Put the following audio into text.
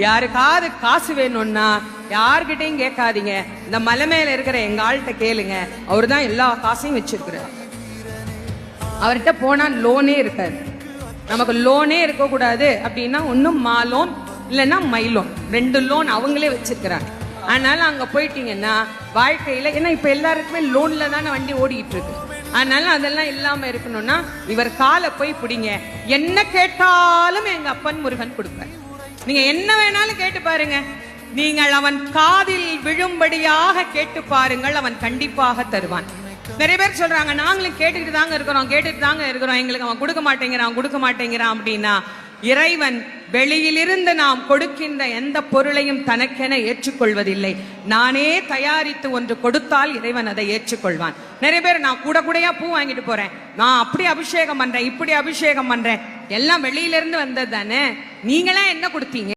யாருக்காவது காசு வேணும்னா யார்கிட்டையும் கேட்காதீங்க, இந்த மலை மேல இருக்கிற எங்க ஆள்கிட்ட கேளுங்க. அவரு தான் எல்லா காசையும் வச்சிருக்கிறார். அவர்கிட்ட போனா லோனே இருக்காது. நமக்கு லோனே இருக்க கூடாது அப்படின்னா ஒன்னும் மா லோன் இல்லைன்னா மை லோன், 2 லோன் அவங்களே வச்சிருக்கிறாங்க. அதனால அங்க போயிட்டீங்கன்னா வாழ்க்கையில, ஏன்னா இப்ப எல்லாருக்குமே லோன்ல தானே வண்டி ஓடிக்கிட்டு இருக்கு. அதனால அதெல்லாம் இல்லாம இருக்கணும்னா இவர் காலை போய் பிடிங்க. என்ன கேட்டாலும் எங்க அப்பன் முருகன் கொடுப்பார். நீங்க என்ன வேணாலும் கேட்டு பாருங்க. நீங்கள் அவன் காதில் விழும்படியாக கேட்டு பாருங்கள், அவன் கண்டிப்பாக தருவான். நிறைய பேர் சொல்றாங்க, நாங்களும் கேட்டுக்கிட்டு தாங்க இருக்கிறோம், எங்களுக்கு அவன் கொடுக்க மாட்டேங்கிறான் அப்படின்னா, இறைவன் வெளியிலிருந்து நாம் கொடுக்கின்ற எந்த பொருளையும் தனக்கென ஏற்றுக்கொள்வதில்லை. நானே தயாரித்து ஒன்று கொடுத்தால் இறைவன் அதை ஏற்றுக்கொள்வான். நிறைய பேர் நான் கூடையா பூ வாங்கிட்டு போறேன், நான் அப்படி அபிஷேகம் பண்றேன், இப்படி அபிஷேகம் பண்றேன், எல்லாம் வெளியிலிருந்து வந்தது தானே, நீங்களா என்ன கொடுத்தீங்க?